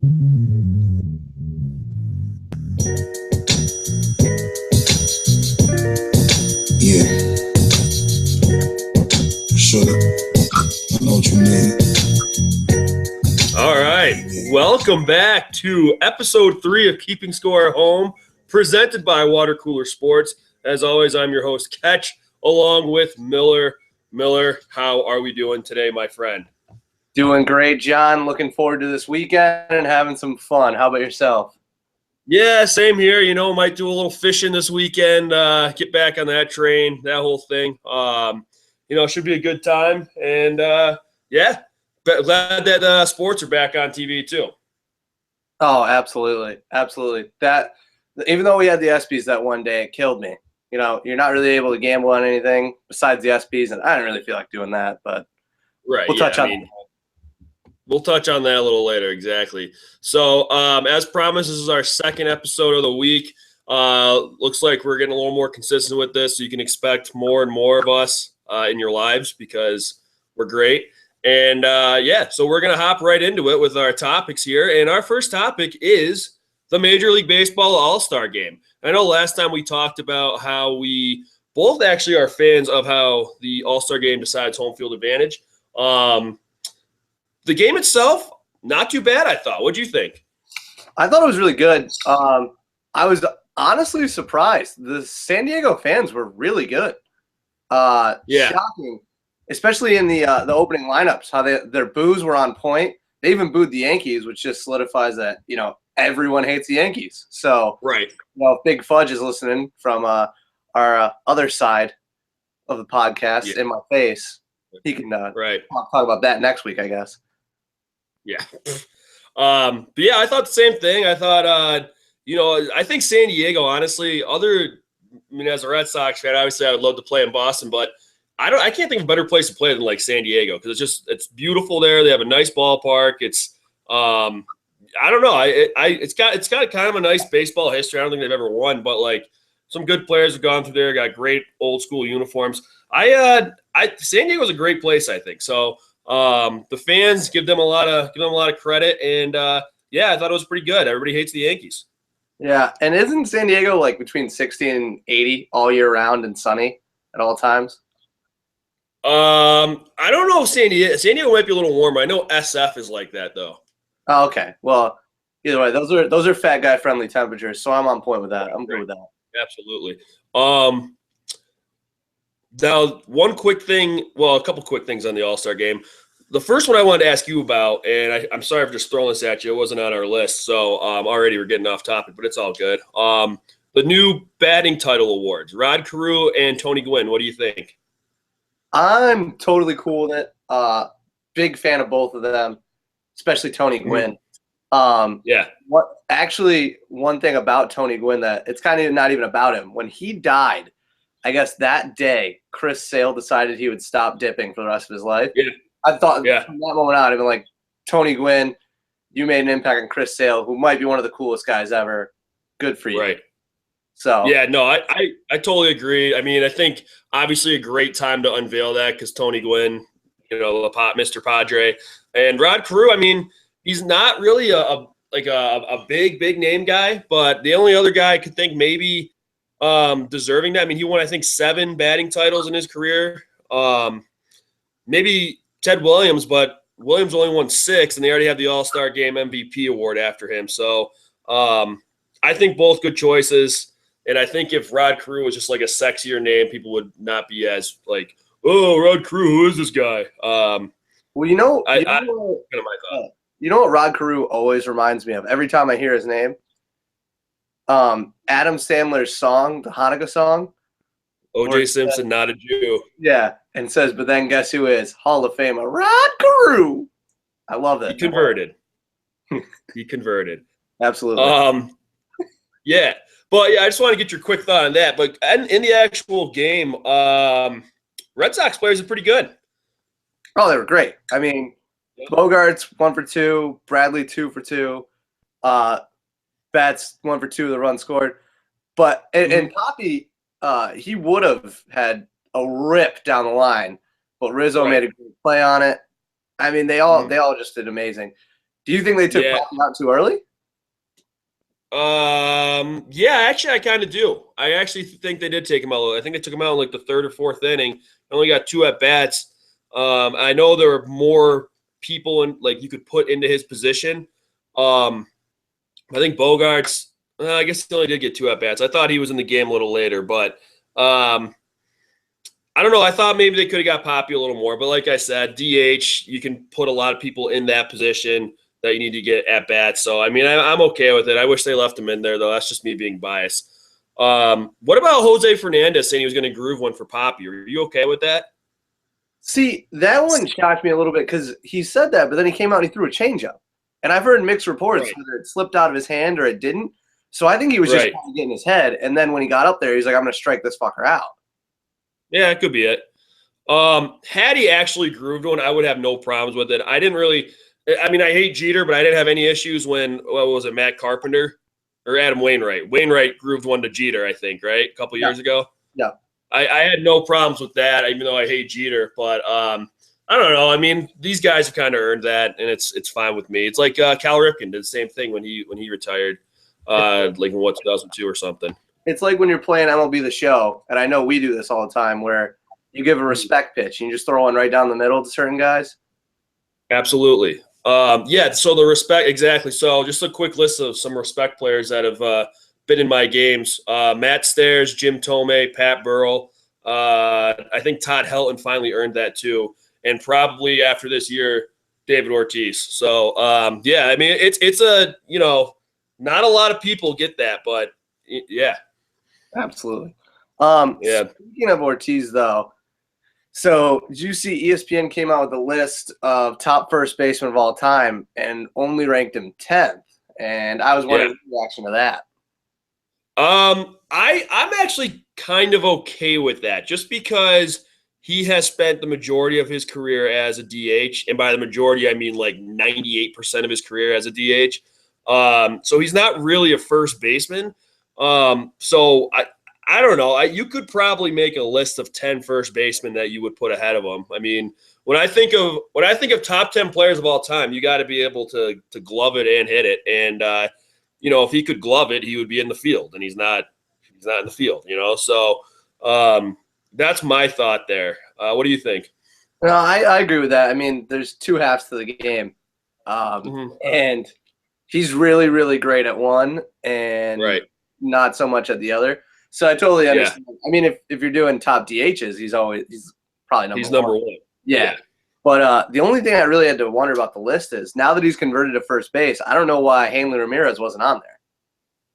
Yeah, shut up. I know what you need. All right. Welcome back to episode 3 of Keeping Score at Home, presented by Water Cooler Sports. As always, I'm your host, Ketch, along with Miller. Miller, how are we doing today, my friend? Doing great, John. Looking forward to this weekend and having some fun. How about yourself? Yeah, same here. Might do a little fishing this weekend, get back on that train, that whole thing. Should be a good time. And, yeah, glad that sports are back on TV, too. Oh, absolutely. Absolutely. Even though we had the ESPYs that one day, it killed me. You're not really able to gamble on anything besides the ESPYs, and I didn't really feel like doing that, but Right. we'll touch on that. We'll touch on that a little later, exactly. So, as promised, this is our second episode of the week. Looks like we're getting a little more consistent with this, so you can expect more and more of us in your lives because we're great. And, so we're going to hop right into it with our topics here. And our first topic is the Major League Baseball All-Star Game. I know last time we talked about how we both actually are fans of how the All-Star Game decides home field advantage. The game itself, not too bad, I thought. What'd you think? I thought it was really good. I was honestly surprised. The San Diego fans were really good. Shocking, especially in the opening lineups, how their boos were on point. They even booed the Yankees, which just solidifies that, everyone hates the Yankees. So, right. Well, Big Fudge is listening from our other side of the podcast in my face. He can talk about that next week, I guess. Yeah. But yeah, I thought the same thing. I thought, I think San Diego, honestly, as a Red Sox fan, obviously I would love to play in Boston, but I can't think of a better place to play than like San Diego because it's beautiful there. They have a nice ballpark. It's, I don't know. It's got kind of a nice baseball history. I don't think they've ever won, but like some good players have gone through there, got great old school uniforms. San Diego's a great place, I think. So, the fans give them a lot of credit, and I thought it was pretty good. Everybody hates the Yankees. Yeah, and isn't San Diego like between 60 and 80 all year round and sunny at all times? I don't know if San Diego might be a little warmer. I know SF is like that though. Oh, okay. Well, either way, those are fat guy friendly temperatures, so I'm on point with that. I'm good with that. Absolutely. Now, a couple quick things on the All-Star game. The first one I wanted to ask you about, and I'm sorry for just throwing this at you. It wasn't on our list, so already we're getting off topic, but it's all good. The new batting title awards, Rod Carew and Tony Gwynn. What do you think? I'm totally cool with it. Big fan of both of them, especially Tony Gwynn. One thing about Tony Gwynn that it's kind of not even about him. When he died, I guess that day, Chris Sale decided he would stop dipping for the rest of his life. Yeah. I thought from that moment on, I'd been like, Tony Gwynn, you made an impact on Chris Sale, who might be one of the coolest guys ever. Good for you. Right. So yeah, no, I totally agree. I mean, I think obviously a great time to unveil that because Tony Gwynn, Mr. Padre, and Rod Carew. I mean, he's not really a big name guy, but the only other guy I could think maybe deserving that. I mean, he won I think 7 batting titles in his career. Maybe Ted Williams, but Williams only won 6, and they already have the All-Star Game MVP award after him. So I think both good choices. And I think if Rod Carew was just like a sexier name, people would not be as like, oh, Rod Carew, who is this guy? You know what Rod Carew always reminds me of every time I hear his name? Adam Sandler's song, the Hanukkah song. O.J. Simpson, not a Jew. Yeah, and says, but then guess who is? Hall of Famer Rod Carew. I love it. He converted. Absolutely. Yeah. But, yeah, I just want to get your quick thought on that. But in the actual game, Red Sox players are pretty good. Oh, they were great. I mean, Bogarts 1 for 2, Bradley 2 for 2, Betts 1 for 2, the run scored. But and Poppy, he would have had a rip down the line, but Rizzo made a great play on it. I mean, they all just did amazing. Do you think they took Yeah. Poppy out too early? Yeah, actually, I kind of do. I actually think they did take him out. I think they took him out in like the third or fourth inning. Only got 2 at bats. I know there were more people in like you could put into his position. I think Bogarts. I guess he only did get 2 at bats. I thought he was in the game a little later, but I don't know. I thought maybe they could have got Poppy a little more, but like I said, DH, you can put a lot of people in that position that you need to get at bats. So I mean, I'm okay with it. I wish they left him in there though. That's just me being biased. What about Jose Fernandez saying he was going to groove one for Poppy? Are you okay with that? See, that one shocked me a little bit because he said that, but then he came out and he threw a changeup. And I've heard mixed reports whether it slipped out of his hand or it didn't. So I think he was just trying to get in his head. And then when he got up there, he's like, I'm going to strike this fucker out. Yeah, it could be it. Had he actually grooved one, I would have no problems with it. I didn't really – I mean, I hate Jeter, but I didn't have any issues when – what was it, Matt Carpenter or Adam Wainwright? Wainwright grooved one to Jeter, I think, right, a couple years ago? Yeah. I had no problems with that, even though I hate Jeter. But I don't know. I mean, these guys have kind of earned that, and it's fine with me. It's like Cal Ripken did the same thing when he retired, like in 2002 or something. It's like when you're playing MLB The Show, and I know we do this all the time, where you give a respect pitch and you just throw one right down the middle to certain guys. Absolutely. Yeah, so the respect – exactly. So just a quick list of some respect players that have been in my games. Matt Stairs, Jim Tomei, Pat Burrell. I think Todd Helton finally earned that too. And probably after this year, David Ortiz. So, yeah, I mean, it's a, not a lot of people get that, but yeah. Absolutely. Yeah. Speaking of Ortiz, though, so did you see ESPN came out with a list of top first basemen of all time and only ranked him 10th? And I was wondering your reaction to that. I'm actually kind of okay with that just because he has spent the majority of his career as a DH. And by the majority, I mean like 98% of his career as a DH. So he's not really a first baseman. So I don't know. You could probably make a list of 10 first basemen that you would put ahead of him. I mean, when I think of top 10 players of all time, you got to be able to glove it and hit it. And if he could glove it, he would be in the field, and he's not in the field. So that's my thought there. What do you think? No, I agree with that. I mean, there's 2 halves to the game, and he's really, really great at one, and not so much at the other. So I totally understand. Yeah. I mean, if you're doing top DHs, he's probably number one. Yeah. But the only thing I really had to wonder about the list is now that he's converted to first base, I don't know why Hanley Ramirez wasn't on there.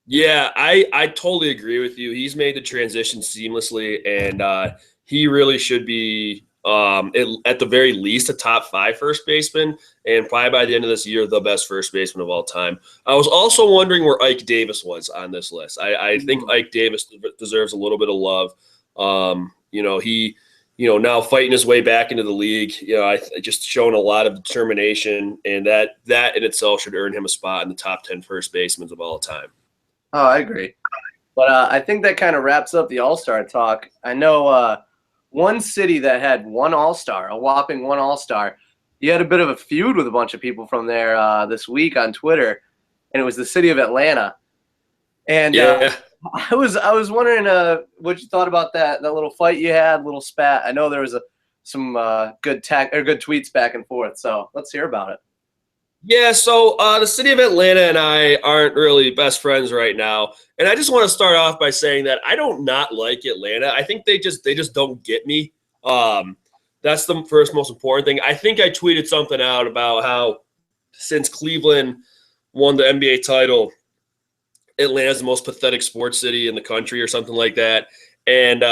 Yeah, I totally agree with you. He's made the transition seamlessly, and he really should be at the very least a top 5 first baseman, and probably by the end of this year, the best first baseman of all time. I was also wondering where Ike Davis was on this list. I think Ike Davis deserves a little bit of love. He now fighting his way back into the league, just showing a lot of determination, and that in itself should earn him a spot in the top 10 first basemen of all time. Oh, I agree. But I think that kind of wraps up the All-Star talk. I know one city that had one All-Star, a whopping one All-Star. You had a bit of a feud with a bunch of people from there this week on Twitter, and it was the city of Atlanta. And I was wondering what you thought about that little fight you had, little spat. I know there was some good tweets back and forth, so let's hear about it. Yeah, so the city of Atlanta and I aren't really best friends right now, and I just want to start off by saying that I don't not like Atlanta. I think they just don't get me. That's the first most important thing. I think I tweeted something out about how since Cleveland won the NBA title, Atlanta's the most pathetic sports city in the country or something like that. And,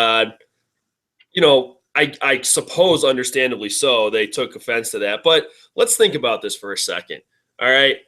I suppose understandably so, they took offense to that. But let's think about this for a second. All right.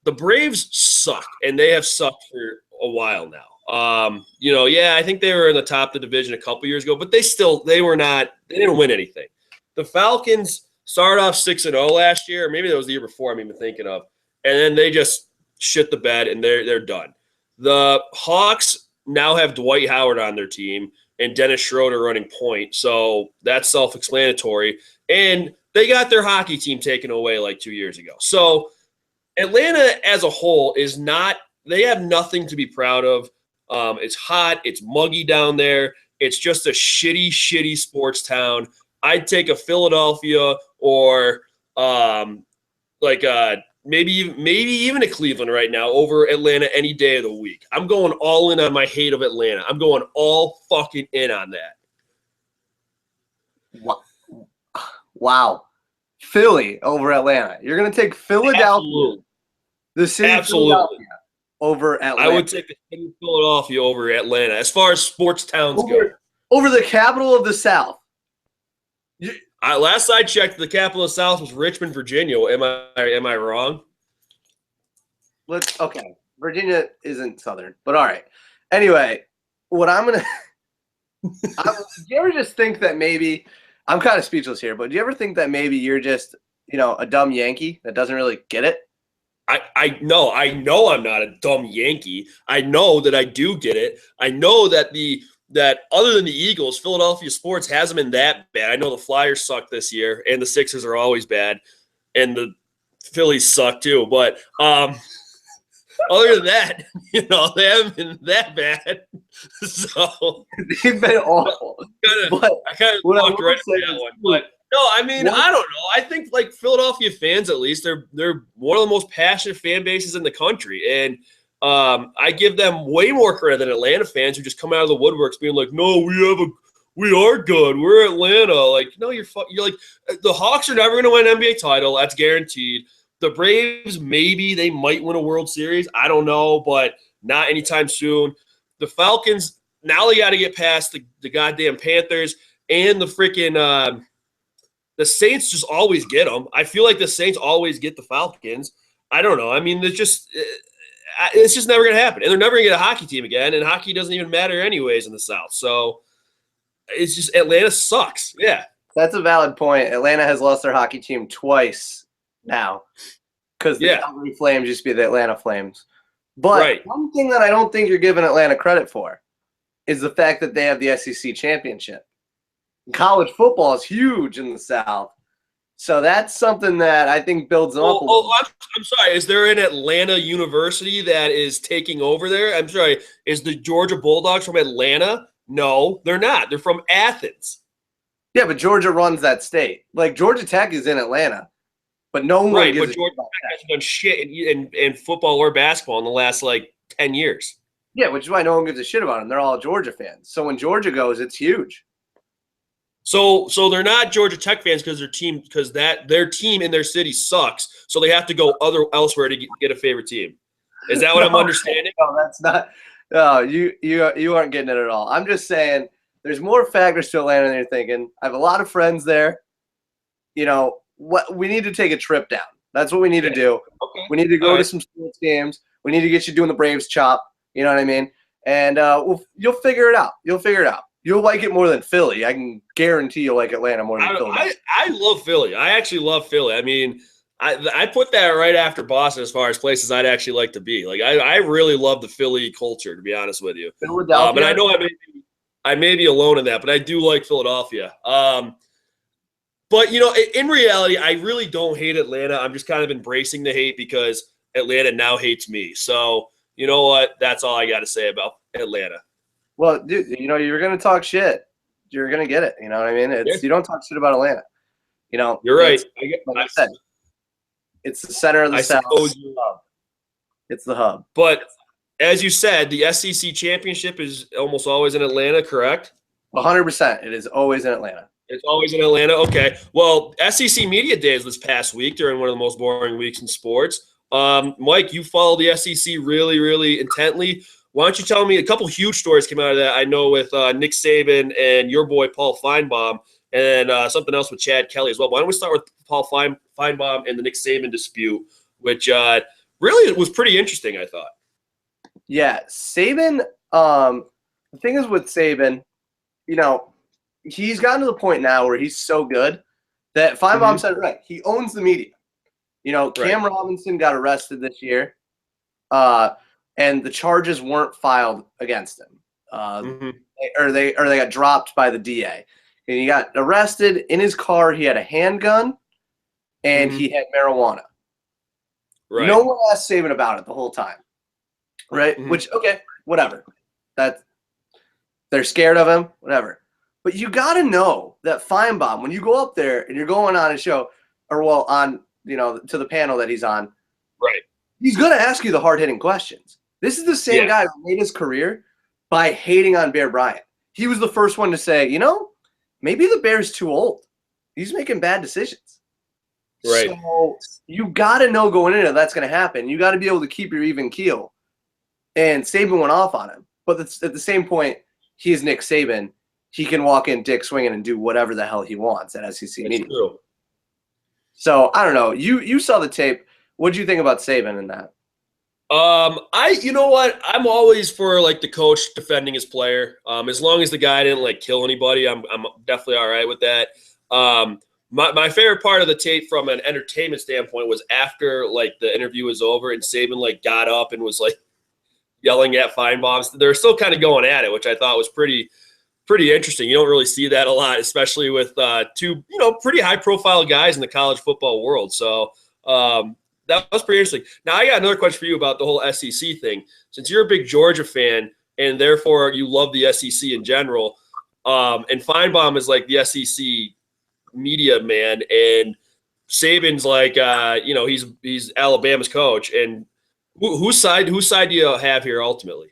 The Braves suck, and they have sucked for a while now. I think they were in the top of the division a couple years ago, but they didn't win anything. The Falcons started off 6-0 last year, or maybe that was the year before I'm even thinking of. And then they just shit the bed, and they're done. The Hawks now have Dwight Howard on their team and Dennis Schroeder running point, so that's self-explanatory. And they got their hockey team taken away like 2 years ago. So Atlanta as a whole is not – they have nothing to be proud of. It's hot. It's muggy down there. It's just a shitty, shitty sports town. I'd take a Philadelphia or maybe even a Cleveland right now over Atlanta any day of the week. I'm going all in on my hate of Atlanta. I'm going all fucking in on that. Wow. Philly over Atlanta. You're going to take Philadelphia, Absolutely. the city of Philadelphia, over Atlanta. I would take the city of Philadelphia over Atlanta as far as sports towns go. Over the capital of the South. Last I checked, the capital of the South was Richmond, Virginia. Am I wrong? Okay. Virginia isn't Southern, but all right. Anyway, what I'm going to – do you ever just think that maybe – I'm kind of speechless here, but do you ever think that maybe you're just, a dumb Yankee that doesn't really get it? I know I'm not a dumb Yankee. I know that I do get it. I know that that other than the Eagles, Philadelphia sports hasn't been that bad. I know the Flyers suck this year, and the Sixers are always bad, and the Phillies suck too. But other than that, they haven't been that bad. So they've been awful. I kind of walked right into that one. But no, I mean, I don't know. I think like Philadelphia fans, at least, they're one of the most passionate fan bases in the country, and I give them way more credit than Atlanta fans who just come out of the woodworks being like, "No, we are good. We're Atlanta." Like, no, you're like the Hawks are never going to win an NBA title. That's guaranteed. The Braves, maybe they might win a World Series. I don't know, but not anytime soon. The Falcons, now they got to get past the goddamn Panthers and the freaking the Saints just always get them. I feel like the Saints always get the Falcons. I don't know. I mean, it's just never going to happen. And they're never going to get a hockey team again, and hockey doesn't even matter anyways in the South. So it's just Atlanta sucks. Yeah. That's a valid point. Atlanta has lost their hockey team twice now because the Calgary Flames used to be the Atlanta Flames. But one thing that I don't think you're giving Atlanta credit for is the fact that they have the SEC championship. College football is huge in the South. So that's something that I think builds them up a little. I'm sorry. Is there an Atlanta university that is taking over there? I'm sorry. Is the Georgia Bulldogs from Atlanta? No, they're not. They're from Athens. Yeah, but Georgia runs that state. Like, Georgia Tech is in Atlanta, but no one gives a shit about that. Right, but Georgia Tech hasn't done shit in football or basketball in the last, 10 years. Yeah, which is why no one gives a shit about them. They're all Georgia fans. So when Georgia goes, it's huge. So they're not Georgia Tech fans because their team in their city sucks. So they have to go elsewhere to get a favorite team. Is that what I'm understanding? No, that's not. No, you aren't getting it at all. I'm just saying there's more factors to Atlanta than you're thinking. I have a lot of friends there. What we need to take a trip down. That's what we need to do. Okay. We need to go to some sports games. We need to get you doing the Braves chop. You know what I mean? And you'll figure it out. You'll like it more than Philly. I can guarantee you'll like Atlanta more than Philly. I love Philly. I actually love Philly. I mean, I put that right after Boston as far as places I'd actually like to be. Like, I really love the Philly culture, to be honest with you. Philadelphia. And I know I may be alone in that, but I do like Philadelphia. But, in reality, I really don't hate Atlanta. I'm just kind of embracing the hate because Atlanta now hates me. So, you know what? That's all I got to say about Atlanta. Well, dude, you're going to talk shit. You're going to get it. You know what I mean? You don't talk shit about Atlanta. You're right. Like I said, it's the center of the South. It's the hub. But as you said, the SEC championship is almost always in Atlanta, correct? 100%. It is always in Atlanta. It's always in Atlanta? Okay. Well, SEC Media Days this past week during one of the most boring weeks in sports. Mike, you follow the SEC really, really intently. Why don't you tell me a couple huge stories came out of that? I know with Nick Saban and your boy Paul Feinbaum, and something else with Chad Kelly as well. Why don't we start with Paul Feinbaum and the Nick Saban dispute, which really was pretty interesting, I thought. Yeah, Saban. The thing is with Saban, he's gotten to the point now where he's so good that Feinbaum said it right. He owns the media. Cam Robinson got arrested this year. And the charges weren't filed against him, or they got dropped by the DA. And he got arrested. In his car, he had a handgun, and he had marijuana. Right. No one asked Saban about it the whole time, right? Mhm. Which, okay, whatever. They're scared of him, whatever. But you got to know that Feinbaum, when you go up there and you're going on a show, or on, to the panel that he's on, Right. he's going to ask you the hard-hitting questions. This is the same guy who made his career by hating on Bear Bryant. He was the first one to say, maybe the Bear's too old. He's making bad decisions. Right. So you got to know going into that's going to happen. You got to be able to keep your even keel. And Saban went off on him. But at the same point, he is Nick Saban. He can walk in dick swinging and do whatever the hell he wants at SEC media. True. So I don't know. You saw the tape. What did you think about Saban in that? You know what? I'm always for like the coach defending his player. As long as the guy didn't like kill anybody, I'm definitely all right with that. My favorite part of the tape from an entertainment standpoint was after like the interview was over and Saban like got up and was like yelling at Feinbaum. They're still kind of going at it, which I thought was pretty interesting. You don't really see that a lot, especially with two pretty high profile guys in the college football world. So that was pretty interesting. Now I got another question for you about the whole SEC thing. Since you're a big Georgia fan and therefore you love the SEC in general, and Feinbaum is like the SEC media man, and Saban's like he's Alabama's coach. And whose side do you have here ultimately?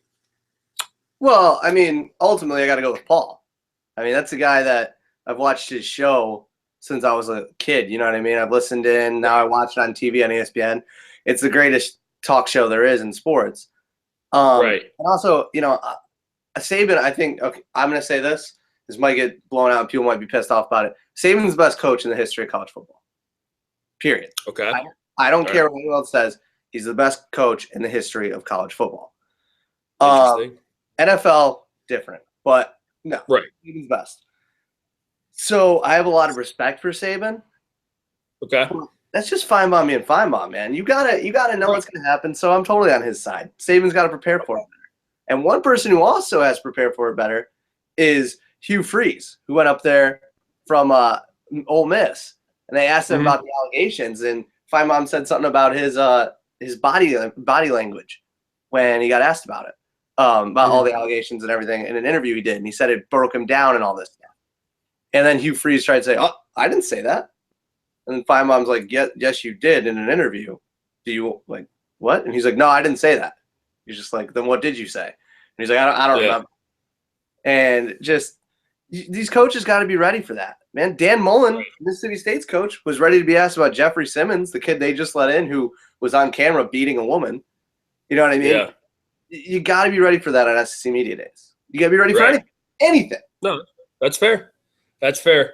Well, I mean, ultimately I got to go with Paul. I mean, that's the guy that I've watched his show since I was a kid. You know what I mean? I've listened in. Now I watch it on TV on ESPN. It's the greatest talk show there is in sports. Right. And also, Saban, I think, okay, I'm going to say this. This might get blown out. People might be pissed off about it. Saban's the best coach in the history of college football. Period. Okay. I don't care what anyone else says. He's the best coach in the history of college football. Interesting. NFL, different. But no. Right. Saban's best. So I have a lot of respect for Saban. Okay. That's just Feinbaum being Feinbaum, man. You gotta know what's gonna happen. So I'm totally on his side. Saban's got to prepare for it better. And one person who also has to prepare for it better is Hugh Freeze, who went up there from Ole Miss, and they asked him about the allegations, and Feinbaum said something about his body language when he got asked about it, about all the allegations and everything in an interview he did, and he said it broke him down and all this stuff. And then Hugh Freeze tried to say, "Oh, I didn't say that." And then Feinbaum's like, yes, you did in an interview. Do you like what? And he's like, no, I didn't say that. He's just like, then what did you say? And he's like, I don't remember. And just these coaches got to be ready for that, man. Dan Mullen, Mississippi State's coach, was ready to be asked about Jeffrey Simmons, the kid they just let in who was on camera beating a woman. You know what I mean? Yeah. You got to be ready for that on SEC Media Days. You got to be ready for anything. No, that's fair. That's fair.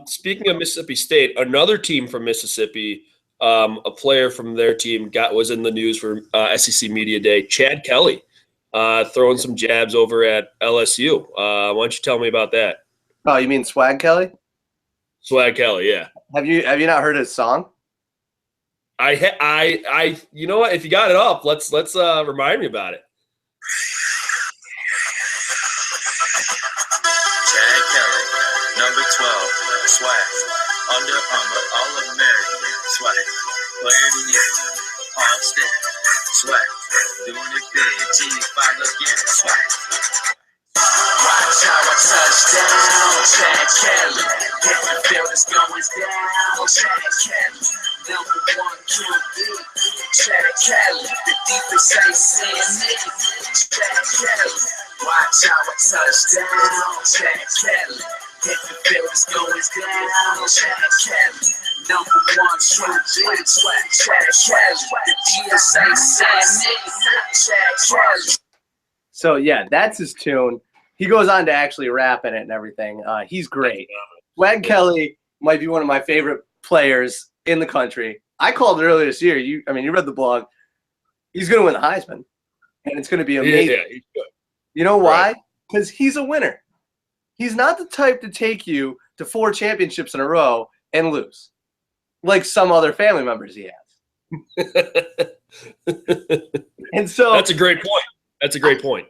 Speaking of Mississippi State, another team from Mississippi, a player from their team was in the news for SEC Media Day. Chad Kelly, throwing some jabs over at LSU. Why don't you tell me about that? Oh, you mean Swag Kelly? Swag Kelly, yeah. Have you not heard his song? I you know what? If you got it up, let's remind me about it. Chad Kelly, number 12, swag, Under Armour, All-American, swag, player of the year, all state, swag, doing it big, G5 again, swag. Watch how I touch down, Chad Kelly, if the field is going down, Chad Kelly, number 1 QB, Chad Kelly, the defense ain't saying it, Chad Kelly. Watch how I touch down, Chad Kelly. If the field is going down, Chad Kelly. Number 1 QB, Chad Kelly. The defense ain't saying it, Chad Kelly. So yeah, that's his tune. He goes on to actually rap in it and everything. He's great. Swag Kelly might be one of my favorite players in the country. I called it earlier this year. You read the blog. He's going to win the Heisman, and it's going to be amazing. Yeah, he's good. You know why? Because he's a winner. He's not the type to take you to 4 championships in a row and lose, like some other family members he has. And so that's a great point. That's a great point.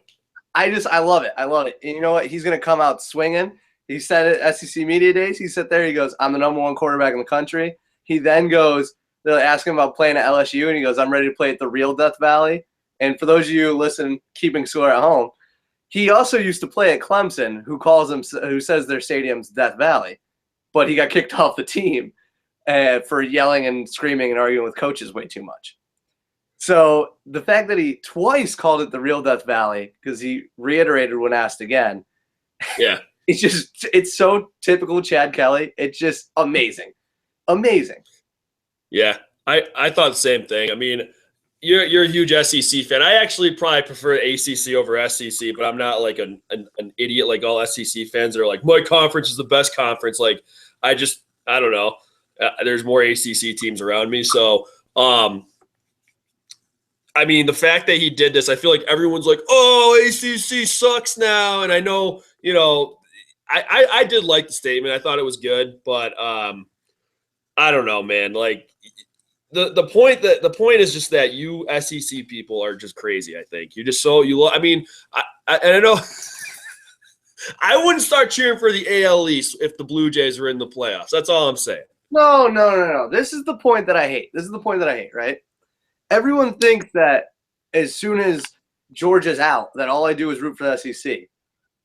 I love it. I love it. And you know what? He's going to come out swinging. He said it at SEC Media Days. He sat there. He goes, I'm the number 1 quarterback in the country. He then goes, they're asking about playing at LSU, and he goes, "I'm ready to play at the real Death Valley." And for those of you listen, keeping score at home, he also used to play at Clemson, who says their stadium's Death Valley, but he got kicked off the team for yelling and screaming and arguing with coaches way too much. So the fact that he twice called it the real Death Valley, because he reiterated when asked again, yeah, it's so typical Chad Kelly. It's just amazing. Amazing. Yeah, I thought the same thing. I mean, you're a huge SEC fan. I actually probably prefer ACC over SEC, but I'm not like an idiot like all SEC fans that are like, my conference is the best conference. Like, I don't know. There's more ACC teams around me. So, I mean, the fact that he did this, I feel like everyone's like, oh, ACC sucks now. And I know, I did like the statement. I thought it was good, but I don't know, man. Like, the point is just that you SEC people are just crazy. I think you're just I mean, I know I wouldn't start cheering for the AL East if the Blue Jays were in the playoffs. That's all I'm saying. No. This is the point that I hate. Right? Everyone thinks that as soon as Georgia's out, that all I do is root for the SEC.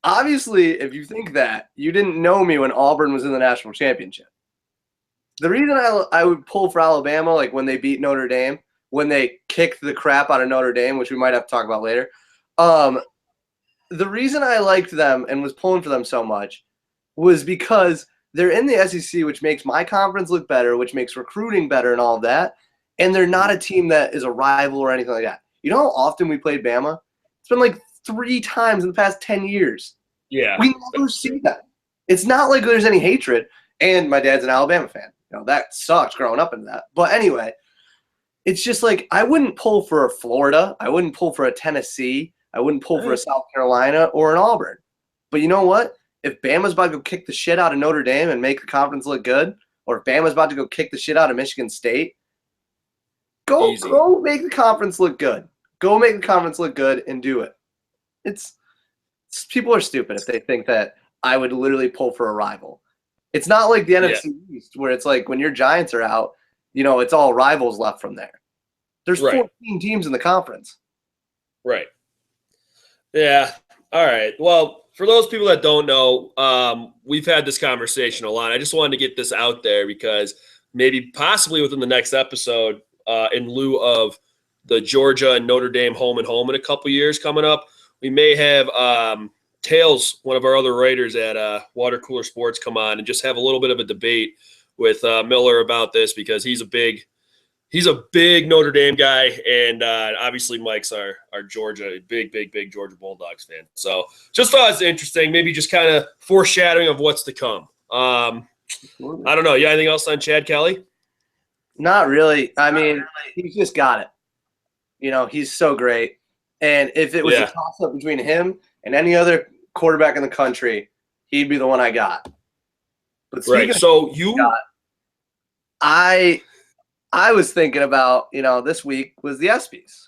Obviously, if you think that, you didn't know me when Auburn was in the national championship. The reason I would pull for Alabama, like when they beat Notre Dame, when they kicked the crap out of Notre Dame, which we might have to talk about later, the reason I liked them and was pulling for them so much was because they're in the SEC, which makes my conference look better, which makes recruiting better and all of that, and they're not a team that is a rival or anything like that. You know how often we played Bama? It's been like 3 times in the past 10 years. Yeah. We never see that. It's not like there's any hatred, and my dad's an Alabama fan. That sucks growing up into that. But anyway, it's just like I wouldn't pull for a Florida. I wouldn't pull for a Tennessee. I wouldn't pull for a South Carolina or an Auburn. But you know what? If Bama's about to go kick the shit out of Notre Dame and make the conference look good, or if Bama's about to go kick the shit out of Michigan State, go make the conference look good. Go make the conference look good and do it. People are stupid if they think that I would literally pull for a rival. It's not like the NFC East where it's like when your Giants are out, it's all rivals left from there. There's 14 teams in the conference. Right. Yeah. All right. Well, for those people that don't know, we've had this conversation a lot. I just wanted to get this out there because maybe possibly within the next episode, in lieu of the Georgia and Notre Dame home and home in a couple years coming up, we may have Tails, one of our other writers at Water Cooler Sports, come on and just have a little bit of a debate with Miller about this because he's a big Notre Dame guy, and obviously Mike's our Georgia, big Georgia Bulldogs fan. So just thought it was interesting, maybe just kind of foreshadowing of what's to come. I don't know. You got anything else on Chad Kelly? Not really. I mean, he's just got it. He's so great. And if it was a toss-up between him and any other quarterback in the country, he'd be the one I got. But right. So I was thinking about, this week was the ESPYs.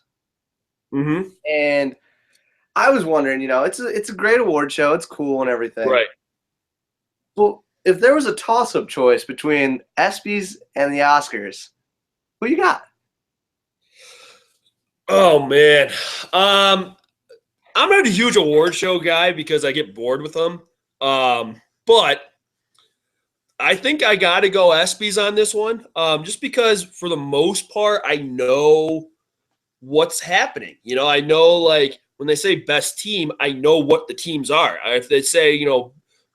Mm-hmm. And I was wondering, it's a great award show. It's cool and everything. Right. Well, if there was a toss-up choice between ESPYs and the Oscars, who you got? Oh, man. I'm not a huge award show guy because I get bored with them. But I think I got to go ESPYs on this one, just because for the most part, I know what's happening. I know, like, when they say best team, I know what the teams are. If they say,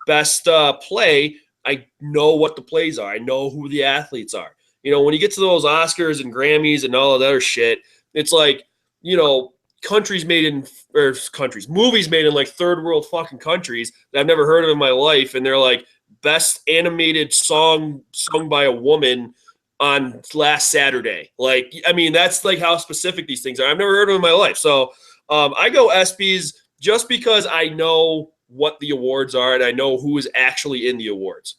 best play, I know what the plays are. I know who the athletes are. When you get to those Oscars and Grammys and all of that other shit, it's like, movies made in like third world fucking countries that I've never heard of in my life. And they're like best animated song sung by a woman on last Saturday. Like, I mean, that's like how specific these things are. I've never heard of them in my life. So I go ESPYs just because I know what the awards are and I know who is actually in the awards.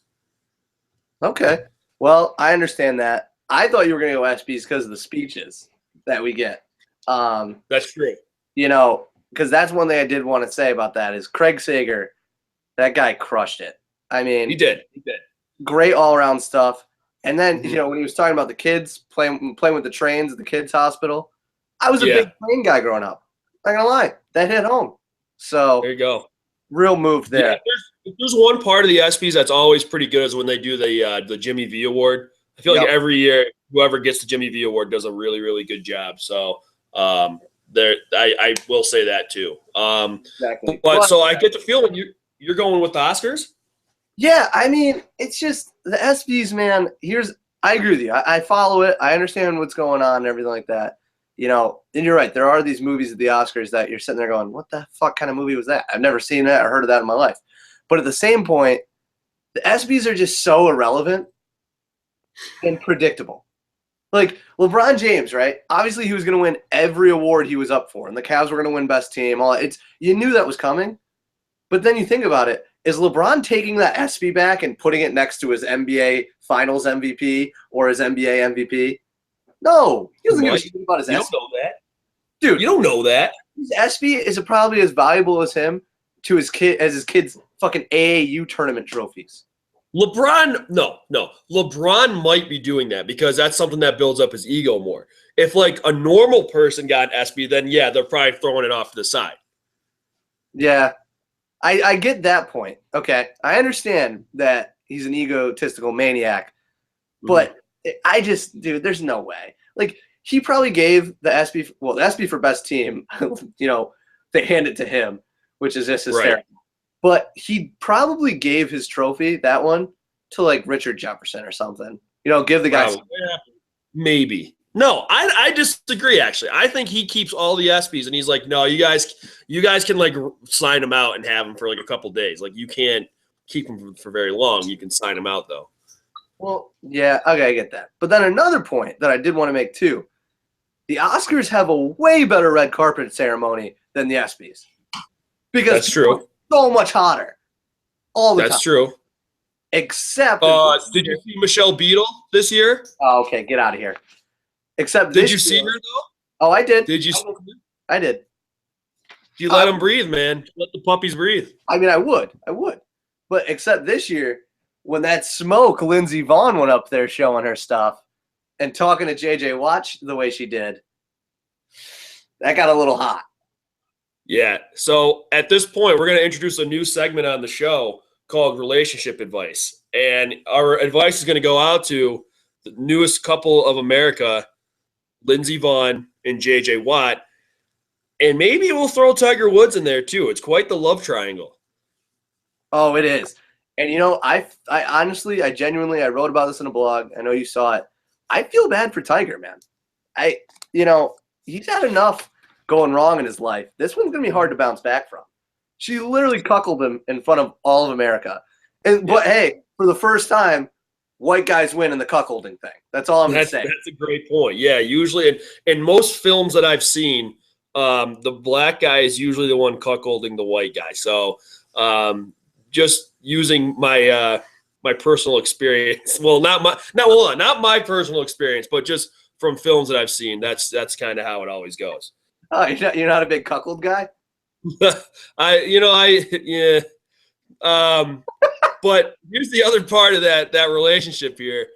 Okay. Well, I understand that. I thought you were going to go ESPYs because of the speeches that we get. That's true. Because that's one thing I did want to say about that is Craig Sager, that guy crushed it. I mean, he did. Great all-around stuff. And then, when he was talking about the kids playing with the trains at the kids' hospital, I was a big train guy growing up. Not gonna lie, that hit home. So there you go. Real move there. Yeah, there's one part of the ESPYs that's always pretty good is when they do the Jimmy V Award. I feel like every year whoever gets the Jimmy V Award does a really, really good job. So I will say that too. Exactly. But so I get the feeling you're going with the Oscars? Yeah, I mean, it's just the ESPYs, man. I agree with you. I follow it. I understand what's going on and everything like that. And you're right. There are these movies at the Oscars that you're sitting there going, what the fuck kind of movie was that? I've never seen that or heard of that in my life. But at the same point, the ESPYs are just so irrelevant and predictable. Like LeBron James, right? Obviously, he was going to win every award he was up for, and the Cavs were going to win best team. You knew that was coming. But then you think about it, is LeBron taking that ESPY back and putting it next to his NBA Finals MVP or his NBA MVP? No, he doesn't give a shit about his ESPY. You don't know that, dude. You don't know that. His ESPY is probably as valuable as him to his kid as his kid's fucking AAU tournament trophies. LeBron might be doing that because that's something that builds up his ego more. If like a normal person got an ESPY, then yeah, they're probably throwing it off to the side. Yeah, I get that point. Okay, I understand that he's an egotistical maniac, but dude, there's no way. Like, he probably gave the ESPY for best team, they hand it to him, which is just hysterical. Right. But he probably gave his trophy, that one, to like Richard Jefferson or something. Give the guy maybe. No, I disagree, actually. I think he keeps all the ESPYs, and he's like, no, you guys can like sign him out and have him for like a couple days. Like, you can't keep him for very long. You can sign him out, though. Well, yeah, okay, I get that. But then another point that I did want to make, too. The Oscars have a way better red carpet ceremony than the ESPYs. Because that's true. So much hotter. All the time. That's true. Except did you see Michelle Beadle this year? Oh, okay, get out of here. Except did you see her though? Oh, I did. Did you see her? I did. You let them breathe, man. Let the puppies breathe. I mean, I would. But except this year, when that smoke Lindsey Vonn went up there showing her stuff and talking to JJ Watt the way she did, that got a little hot. Yeah. So at this point, we're going to introduce a new segment on the show called Relationship Advice. And our advice is going to go out to the newest couple of America, Lindsey Vonn and JJ Watt. And maybe we'll throw Tiger Woods in there too. It's quite the love triangle. Oh, it is. And I honestly, I genuinely, I wrote about this in a blog. I know you saw it. I feel bad for Tiger, man. He's had enough going wrong in his life. This one's going to be hard to bounce back from. She literally cuckolded him in front of all of America. But hey, for the first time, white guys win in the cuckolding thing. That's all I'm going to say. That's a great point. Yeah, usually in most films that I've seen, the black guy is usually the one cuckolding the white guy. So just using my my personal experience. Well, not my personal experience, but just from films that I've seen. That's kind of how it always goes. Oh, you're not a big cuckold guy? Yeah. But here's the other part of that relationship here.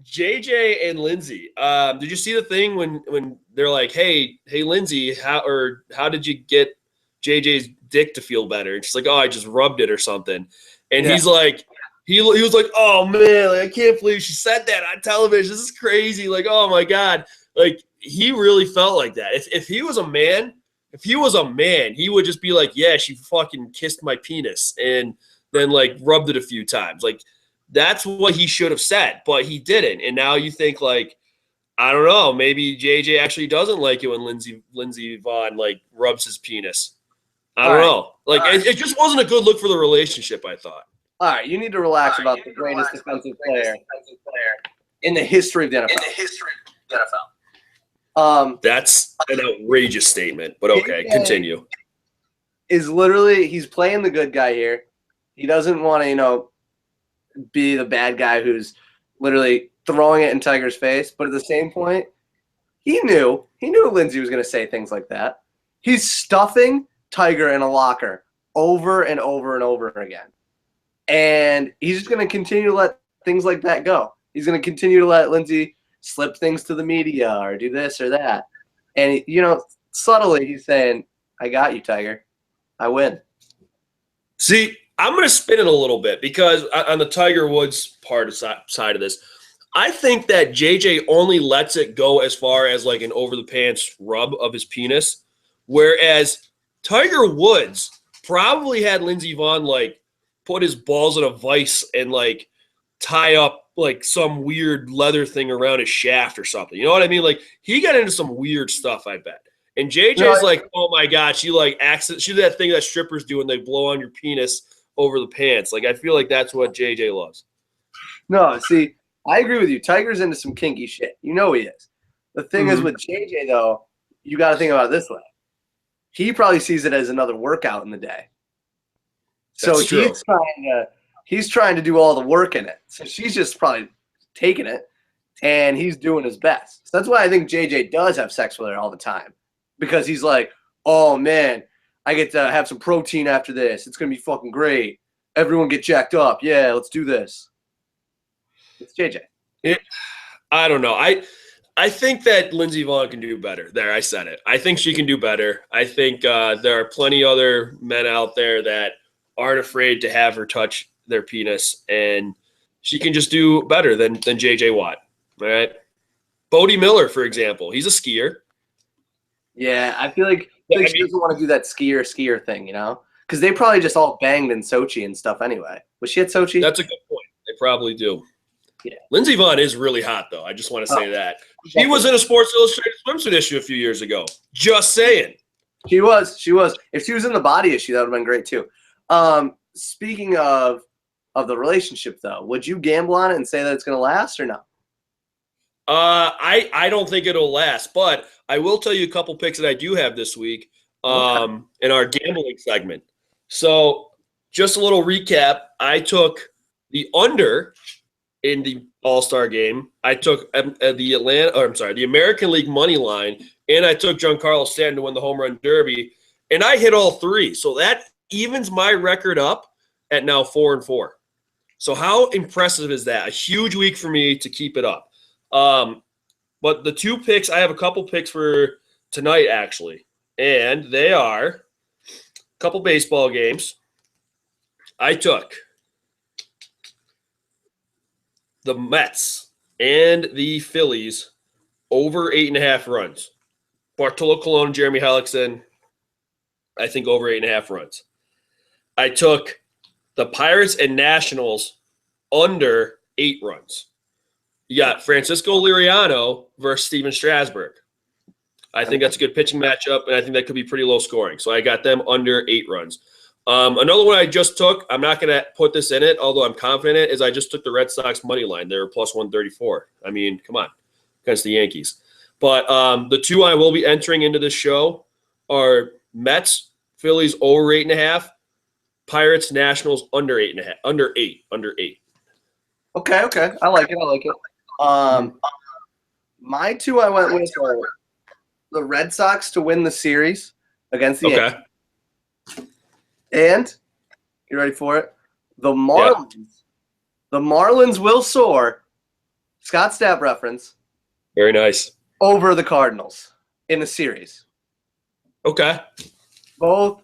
JJ and Lindsay. Did you see the thing when they're like, hey, Lindsay, how did you get JJ's dick to feel better? And she's like, oh, I just rubbed it or something. And he's like, he was like, oh man, like, I can't believe she said that on television. This is crazy. Like, oh my God. Like, he really felt like that. If he was a man, he would just be like, yeah, she fucking kissed my penis and then like rubbed it a few times. Like, that's what he should have said, but he didn't. And now you think like, I don't know, maybe JJ actually doesn't like it when Lindsey Vonn like rubs his penis. I don't know. Like, it just wasn't a good look for the relationship, I thought. All right, you need to relax about the greatest defensive player in the history of the NFL. That's an outrageous statement, but okay, continue. Is literally, he's playing the good guy here. He doesn't want to, be the bad guy who's literally throwing it in Tiger's face. But at the same point, he knew Lindsay was going to say things like that. He's stuffing Tiger in a locker over and over and over again. And he's just going to continue to let things like that go. He's going to continue to let Lindsay slip things to the media or do this or that. And, subtly he's saying, I got you, Tiger. I win. See, I'm going to spin it a little bit because on the Tiger Woods side of this, I think that JJ only lets it go as far as like an over-the-pants rub of his penis, whereas Tiger Woods probably had Lindsey Vonn like put his balls in a vice and like tie up like some weird leather thing around his shaft or something. You know what I mean? Like he got into some weird stuff, I bet. And JJ's like, oh my God, she like she did that thing that strippers do when they blow on your penis over the pants. Like I feel like that's what JJ loves. No, see, I agree with you. Tiger's into some kinky shit. You know he is. The thing is with JJ though, you got to think about it this way. He probably sees it as another workout in the day. So he's trying to do all the work in it. So she's just probably taking it, and he's doing his best. So that's why I think JJ does have sex with her all the time, because he's like, oh man, I get to have some protein after this. It's gonna be fucking great. Everyone get jacked up. Yeah, let's do this. It's JJ. I don't know. I think that Lindsey Vonn can do better. There, I said it. I think she can do better. I think there are plenty other men out there that aren't afraid to have her touch their penis, and she can just do better than JJ Watt. All right. Bodie Miller, for example, he's a skier. Yeah, I feel like she doesn't want to do that skier thing, because they probably just all banged in Sochi and stuff anyway. Was she at Sochi? That's a good point. They probably do. Yeah. Lindsey Vonn is really hot, though. I just want to say that. She was in a Sports Illustrated swimsuit issue a few years ago. Just saying. She was. If she was in the body issue, that would have been great, too. Speaking of the relationship, though, would you gamble on it and say that it's going to last or no? I don't think it'll last, but I will tell you a couple picks that I do have this week in our gambling segment. So just a little recap. I took the under in the All-Star game. I took the American League money line, and I took Giancarlo Stanton to win the home run derby, and I hit all three. So that evens my record up at now 4-4. So how impressive is that? A huge week for me to keep it up. But the two picks, I have a couple picks for tonight, actually, and they are a couple baseball games. I took the Mets and the Phillies over 8.5 runs. Bartolo Colon, Jeremy Hellickson, I think over 8.5 runs. I took the Pirates and Nationals under 8 runs. You got Francisco Liriano versus Steven Strasburg. I think that's a good pitching matchup, and I think that could be pretty low scoring. So I got them under 8 runs. Another one I just took, I'm not going to put this in it, although I'm confident in it, is I just took the Red Sox money line. They were plus 134. I mean, come on, against the Yankees. But the two I will be entering into this show are Mets, Phillies over 8.5, Pirates, Nationals under 8.5, under 8. Okay. I like it. My two I went with are the Red Sox to win the series against the Yankees. And, you ready for it? The Marlins. Yeah. The Marlins will soar. Scott Stapp reference. Very nice. Over the Cardinals in the series. Okay. Both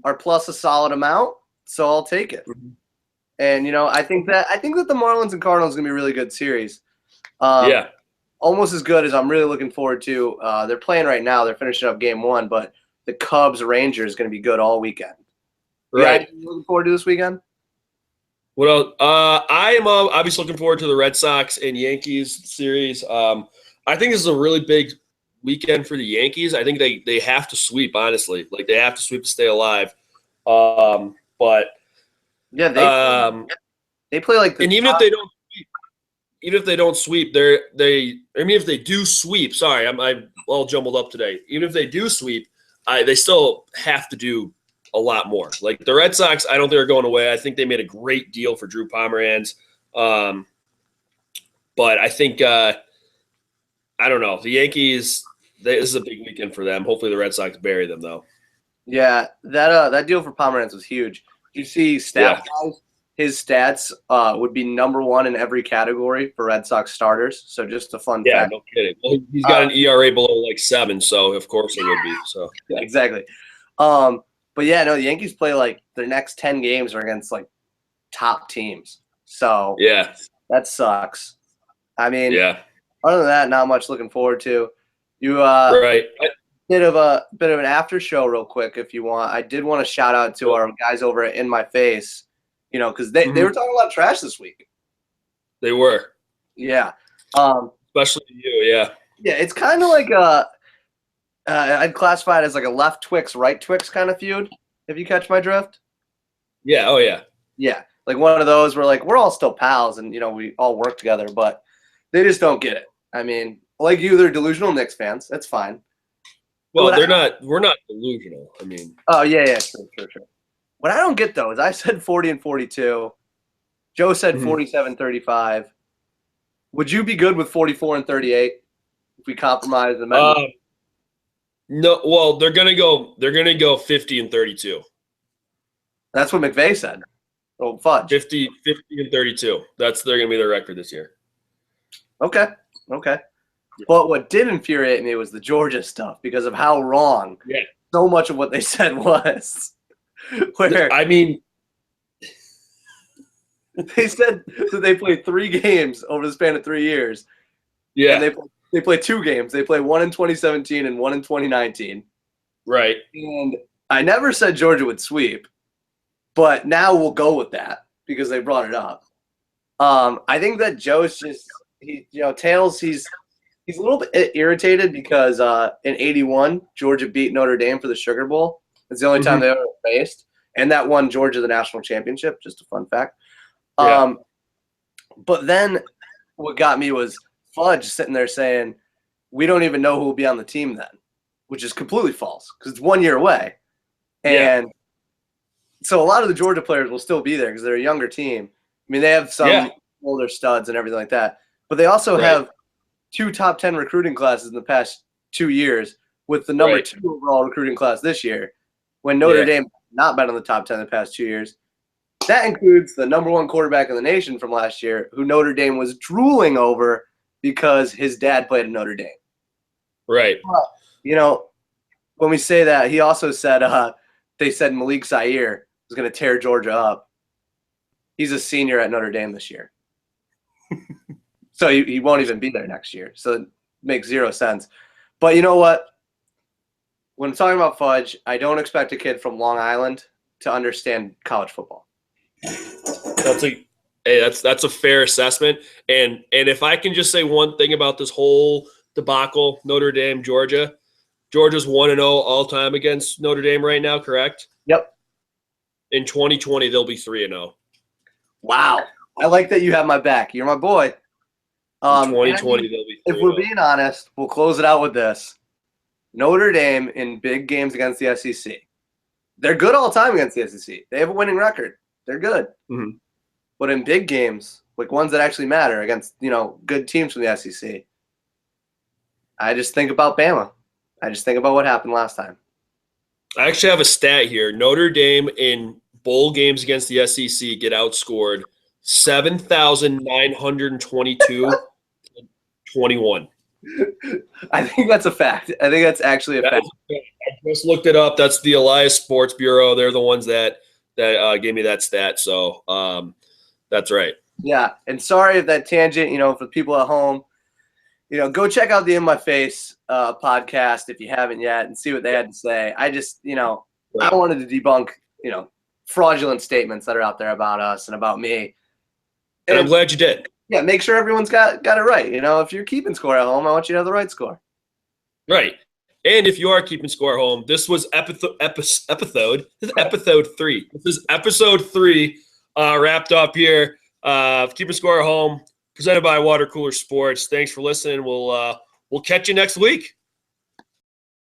are plus a solid amount, so I'll take it. Mm-hmm. And I think that the Marlins and Cardinals is gonna be a really good series. Yeah. Almost as good as I'm really looking forward to. They're playing right now. They're finishing up game 1, but the Cubs Rangers is gonna be good all weekend. Right. You looking forward to this weekend? What else? I am obviously looking forward to the Red Sox and Yankees series. I think this is a really big weekend for the Yankees. I think they have to sweep, honestly. Like, they have to sweep to stay alive. But yeah, they play like the and even if they don't sweep, if they do sweep, sorry, I'm all jumbled up today. Even if they do sweep, they still have to do a lot more. Like the Red Sox, I don't think they're going away. I think they made a great deal for Drew Pomeranz. But I think I don't know. The Yankees, this is a big weekend for them. Hopefully the Red Sox bury them, though. Yeah, that deal for Pomeranz was huge. You see Stapp guys his stats would be number 1 in every category for Red Sox starters. So just a fun Yeah, fact. no kidding. Well, he's got an ERA below like 7, so of course it would be. So yeah, exactly. But yeah, no, the Yankees play like their next 10 games are against like top teams. So yeah, that sucks. I mean, yeah, other than that, not much looking forward to. You right. bit of an after show real quick if you want. I did want to shout out to our guys over at In My Face, you know, because they were talking a lot of trash this week. They were. Yeah. Especially you, yeah. Yeah, it's kind of like I'd classify it as like a left Twix, right Twix kind of feud, if you catch my drift. Yeah, oh yeah. Yeah, like one of those where like we're all still pals and, you know, we all work together, but they just don't get it. I mean, like you, they're delusional Knicks fans. That's fine. Well, we're not delusional. I mean. Oh, yeah, true. What I don't get, though, is I said 40 and 42. Joe said 47-35. Would you be good with 44 and 38 if we compromise the men? No, well, they're gonna go 50 and 32. That's what McVay said. Oh, fudge. 50 and 32. They're gonna be their record this year. Okay. But what did infuriate me was the Georgia stuff because of how wrong so much of what they said was. Where I mean, they said that they played 3 games over the span of 3 years. Yeah. And they play 2 games. They play one in 2017 and one in 2019. Right. And I never said Georgia would sweep, but now we'll go with that because they brought it up. I think that Joe's just Tails, he's a little bit irritated because in '81 Georgia beat Notre Dame for the Sugar Bowl. It's the only time they ever faced, and that won Georgia the national championship. Just a fun fact. Yeah. But then what got me was Fudge sitting there saying, "We don't even know who will be on the team then," which is completely false because it's 1 year away, and so a lot of the Georgia players will still be there because they're a younger team. I mean, they have some older studs and everything like that, but they also have 2 top 10 recruiting classes in the past 2 years, with the number 2 overall recruiting class this year, when Notre Dame has not been in the top 10 in the past 2 years. That includes the number 1 quarterback in the nation from last year, who Notre Dame was drooling over because his dad played at Notre Dame. Right. But, when we say that, he also said they said Malik Zaire was going to tear Georgia up. He's a senior at Notre Dame this year. So he won't even be there next year. So it makes 0 sense. But you know what? When I'm talking about Fudge, I don't expect a kid from Long Island to understand college football. That's a fair assessment. And if I can just say one thing about this whole debacle, Notre Dame, Georgia's 1-0 all time against Notre Dame right now, correct? Yep. In 2020, they'll be 3-0. Wow. I like that you have my back. You're my boy. In 2020, they'll be 3-0. If we're being honest, we'll close it out with this. Notre Dame in big games against the SEC. They're good all the time against the SEC. They have a winning record. They're good. Mm-hmm. But in big games, like ones that actually matter against, good teams from the SEC, I just think about Bama. I just think about what happened last time. I actually have a stat here. Notre Dame in bowl games against the SEC get outscored 7,922 21. I think that's a fact. I think that's actually a fact. I just looked it up. That's the Elias Sports Bureau. They're the ones that gave me that stat. So that's right. Yeah, and sorry if that tangent, for people at home, go check out the In My Face podcast if you haven't yet and see what they had to say. I just, I wanted to debunk, fraudulent statements that are out there about us and about me. And I'm glad you did. Yeah, make sure everyone's got it right. If you're keeping score at home, I want you to have the right score. Right. And if you are keeping score at home, this was episode 3. This is episode 3 wrapped up here. Keeping score at home, presented by Water Cooler Sports. Thanks for listening. We'll catch you next week.